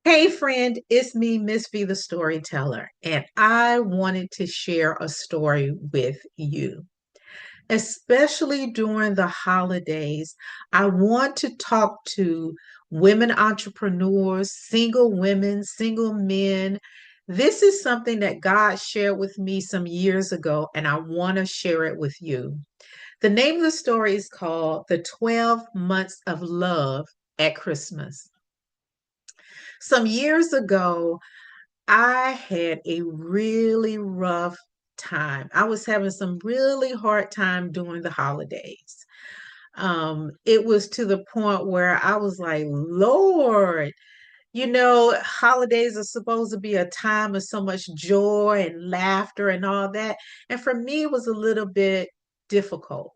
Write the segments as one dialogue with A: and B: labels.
A: Hey friend, it's me, Miss V the Storyteller, and I wanted to share a story with you. Especially during the holidays, I want to talk to women entrepreneurs, single women, single men. This is something that God shared with me some years ago, and I want to share it with you. The name of the story is called The 12 Months of Love at Christmas. Some years ago, I had a really rough time. I was having some really hard time during the holidays. It was to the point where I was like, Lord, holidays are supposed to be a time of so much joy and laughter and all that. And for me, it was a little bit difficult.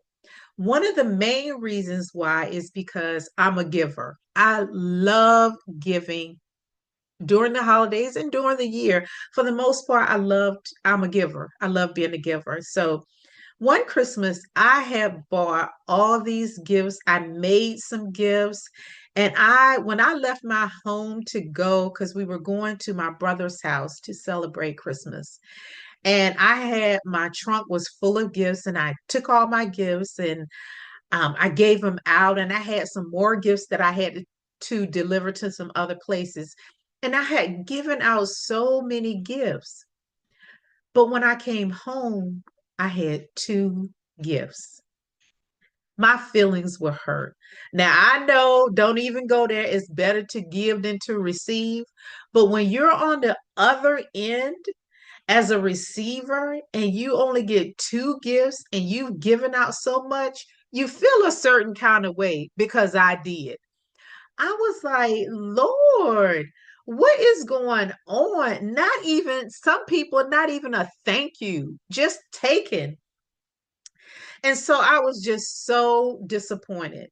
A: One of the main reasons why is because I'm a giver. I love giving during the holidays and during the year. For the most part, I'm a giver. I love being a giver. So one Christmas, I had bought all these gifts. I made some gifts. When I left my home to go, because we were going to my brother's house to celebrate Christmas, and my trunk was full of gifts, and I took all my gifts and I gave them out, and I had some more gifts that I had to deliver to some other places. And I had given out so many gifts. But when I came home, I had two gifts. My feelings were hurt. Now, I know, don't even go there. It's better to give than to receive. But when you're on the other end as a receiver and you only get two gifts and you've given out so much, you feel a certain kind of way because I did. I was like, Lord, what is going on? Not even some people, not even a thank you, just taken. And so I was just so disappointed.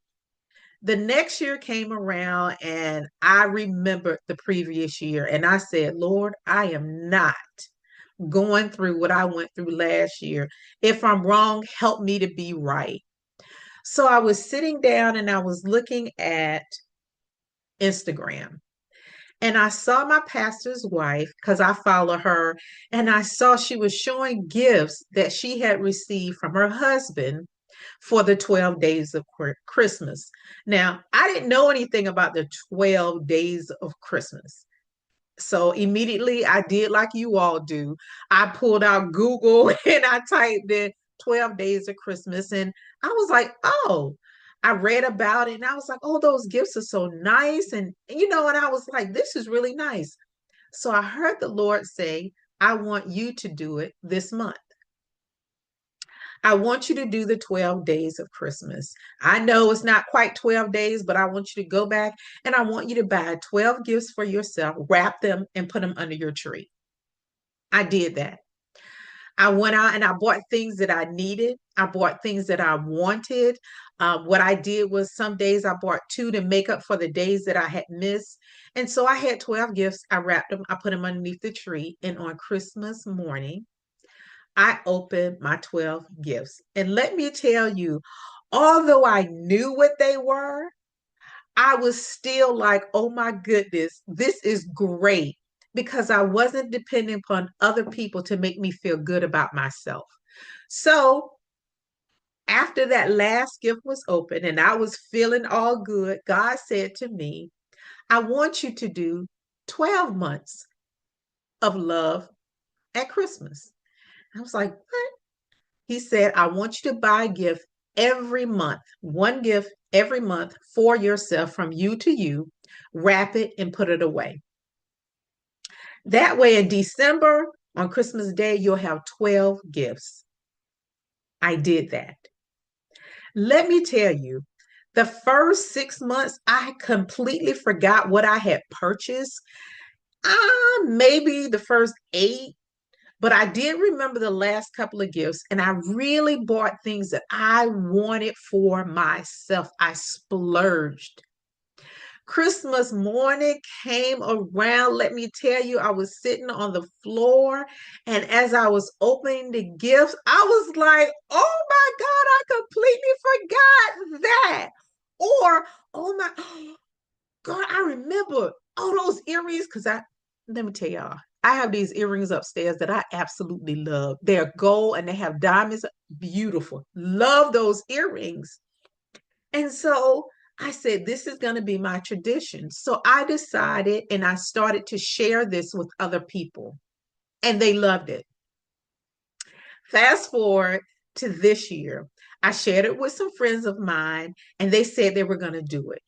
A: The next year came around and I remembered the previous year and I said, Lord, I am not going through what I went through last year. If I'm wrong, help me to be right. So I was sitting down and I was looking at Instagram. And I saw my pastor's wife because I follow her, and I saw she was showing gifts that she had received from her husband for the 12 days of Christmas. Now, I didn't know anything about the 12 days of Christmas. So immediately I did like you all do. I pulled out Google and I typed in 12 days of Christmas. And I was like, oh, I read about it and I was like, oh, those gifts are so nice. And I was like, this is really nice. So I heard the Lord say, I want you to do it this month. I want you to do the 12 days of Christmas. I know it's not quite 12 days, but I want you to go back and I want you to buy 12 gifts for yourself, wrap them, and put them under your tree. I did that. I went out and I bought things that I needed. I bought things that I wanted. What I did was some days I bought two to make up for the days that I had missed. And so I had 12 gifts. I wrapped them, I put them underneath the tree. And on Christmas morning, I opened my 12 gifts. And let me tell you, although I knew what they were, I was still like, oh my goodness, this is great because I wasn't depending upon other people to make me feel good about myself. So after that last gift was open and I was feeling all good, God said to me, I want you to do 12 months of love at Christmas. I was like, what? He said, I want you to buy a gift every month, one gift every month for yourself from you to you, wrap it and put it away. That way in December, on Christmas Day, you'll have 12 gifts. I did that. Let me tell you, the first 6 months, I completely forgot what I had purchased. Maybe the first eight, but I did remember the last couple of gifts, and I really bought things that I wanted for myself. I splurged. Christmas morning came around. Let me tell you, I was sitting on the floor, and as I was opening the gifts, I was like, oh my God, I completely forgot that. Or, oh my God, I remember. Oh, those earrings, because let me tell y'all, I have these earrings upstairs that I absolutely love. They're gold and they have diamonds. Beautiful. Love those earrings. And so I said, this is going to be my tradition. So I decided and I started to share this with other people, and they loved it. Fast forward to this year, I shared it with some friends of mine, and they said they were going to do it.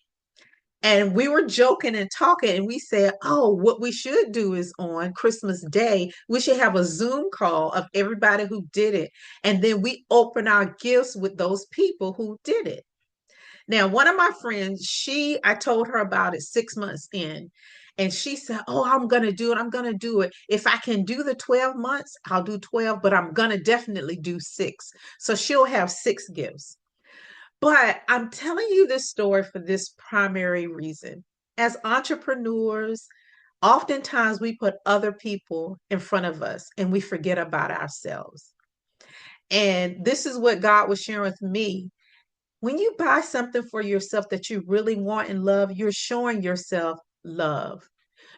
A: And we were joking and talking, and we said, oh, what we should do is on Christmas Day, we should have a Zoom call of everybody who did it. And then we open our gifts with those people who did it. Now, one of my friends, I told her about it 6 months in, and she said, oh, I'm going to do it. I'm going to do it. If I can do the 12 months, I'll do 12, but I'm going to definitely do six. So she'll have six gifts. But I'm telling you this story for this primary reason. As entrepreneurs, oftentimes we put other people in front of us and we forget about ourselves. And this is what God was sharing with me. When you buy something for yourself that you really want and love, you're showing yourself love.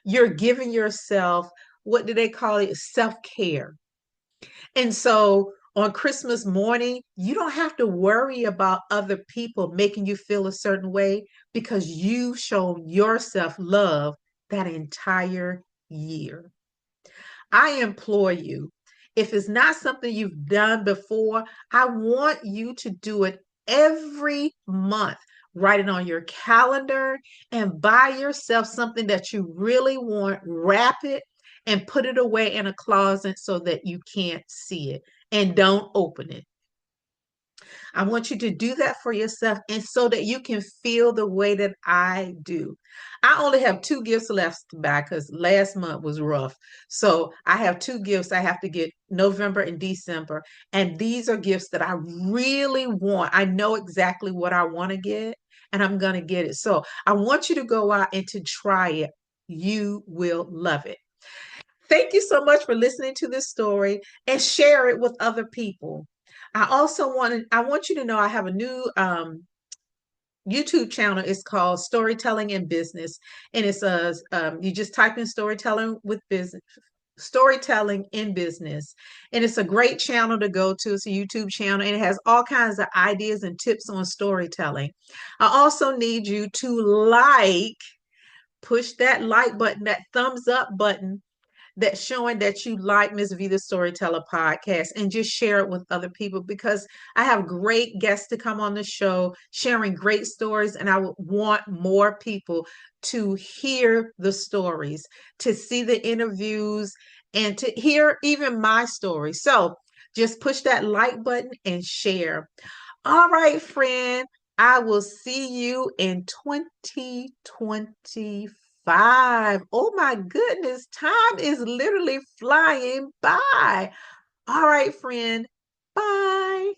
A: You're giving yourself, what do they call it? Self-care. And so on Christmas morning, you don't have to worry about other people making you feel a certain way because you've shown yourself love that entire year. I implore you, if it's not something you've done before, I want you to do it every month. Write it on your calendar and buy yourself something that you really want, wrap it and put it away in a closet so that you can't see it and don't open it. I want you to do that for yourself and so that you can feel the way that I do. I only have two gifts left to buy because last month was rough. So I have two gifts I have to get November and December. And these are gifts that I really want. I know exactly what I want to get and I'm going to get it. So I want you to go out and to try it. You will love it. Thank you so much for listening to this story and share it with other people. I want you to know I have a new YouTube channel. It's called Storytelling in Business. And you just type in storytelling with business, storytelling in business. And it's a great channel to go to. It's a YouTube channel and it has all kinds of ideas and tips on storytelling. I also need you to push that like button, that thumbs up button that's showing that you like Miss V the Storyteller podcast and just share it with other people because I have great guests to come on the show sharing great stories and I would want more people to hear the stories, to see the interviews and to hear even my story. So just push that like button and share. All right, friend. I will see you in 2025. Oh my goodness, time is literally flying by. All right, friend. Bye.